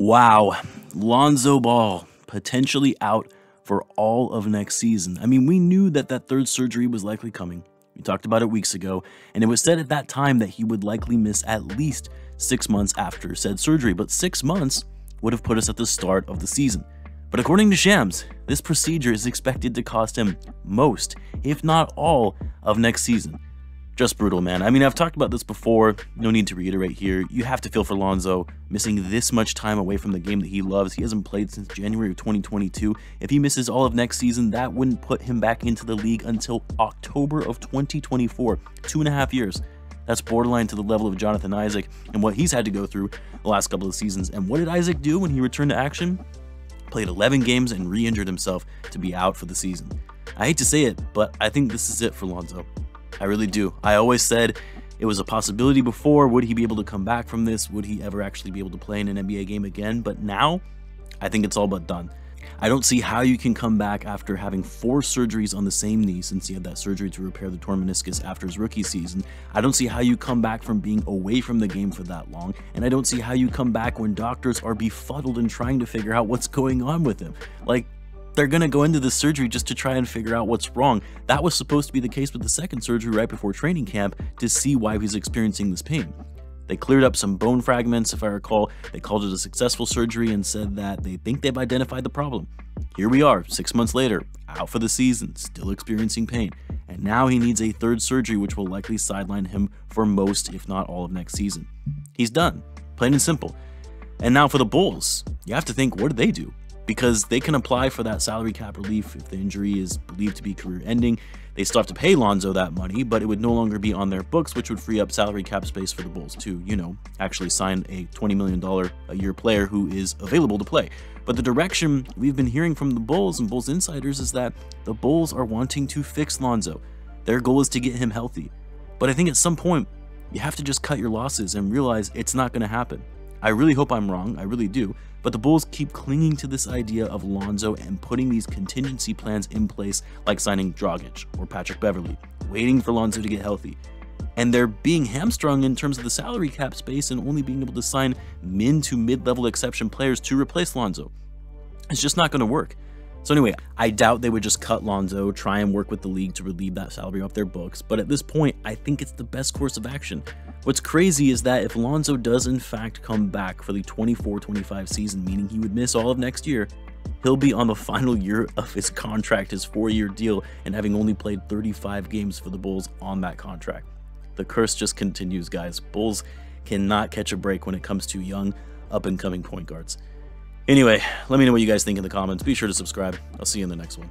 Wow, Lonzo Ball potentially out for all of next season. I mean, we knew that third surgery was likely coming. We talked about it weeks ago, and it was said at that time that he would likely miss at least 6 months after said surgery, but 6 months would have put us at the start of the season. But according to Shams, this procedure is expected to cost him most, if not all, of next season. Just brutal, man. I mean, I've talked about this before, no need to reiterate here. You have to feel for Lonzo, missing this much time away from the game that he loves. He hasn't played since January of 2022. If he misses all of next season, that wouldn't put him back into the league until October of 2024, 2.5 years. That's borderline to the level of Jonathan Isaac and what he's had to go through the last couple of seasons. And what did Isaac do when he returned to action? Played 11 games and re-injured himself to be out for the season. I hate to say it, but I think this is it for Lonzo. I really do. I always said it was a possibility before. Would he be able to come back from this? Would he ever actually be able to play in an NBA game again? But now, I think it's all but done. I don't see how you can come back after having 4 surgeries on the same knee, since he had that surgery to repair the torn meniscus after his rookie season. I don't see how you come back from being away from the game for that long, and I don't see how you come back when doctors are befuddled and trying to figure out what's going on with him. Like, they're going to go into this surgery just to try and figure out what's wrong. That was supposed to be the case with the second surgery right before training camp to see why he's experiencing this pain. They cleared up some bone fragments, if I recall. They called it a successful surgery and said that they think they've identified the problem. Here we are, 6 months later, out for the season, still experiencing pain. And now he needs a third surgery, which will likely sideline him for most, if not all, of next season. He's done, plain and simple. And now for the Bulls, you have to think, what do they do? Because they can apply for that salary cap relief if the injury is believed to be career-ending. They still have to pay Lonzo that money, but it would no longer be on their books, which would free up salary cap space for the Bulls to, actually sign a $20 million a year player who is available to play. But the direction we've been hearing from the Bulls and Bulls insiders is that the Bulls are wanting to fix Lonzo. Their goal is to get him healthy. But I think at some point, you have to just cut your losses and realize it's not going to happen. I really hope I'm wrong, I really do, but the Bulls keep clinging to this idea of Lonzo and putting these contingency plans in place, like signing Dragic or Patrick Beverley, waiting for Lonzo to get healthy. And they're being hamstrung in terms of the salary cap space and only being able to sign min to mid-level exception players to replace Lonzo. It's just not going to work. So anyway, I doubt they would just cut Lonzo, try and work with the league to relieve that salary off their books, but at this point, I think it's the best course of action. What's crazy is that if Lonzo does in fact come back for the 24-25 season, meaning he would miss all of next year, he'll be on the final year of his contract, his 4-year deal, and having only played 35 games for the Bulls on that contract. The curse just continues, guys. Bulls cannot catch a break when it comes to young, up-and-coming point guards. Anyway, let me know what you guys think in the comments. Be sure to subscribe. I'll see you in the next one.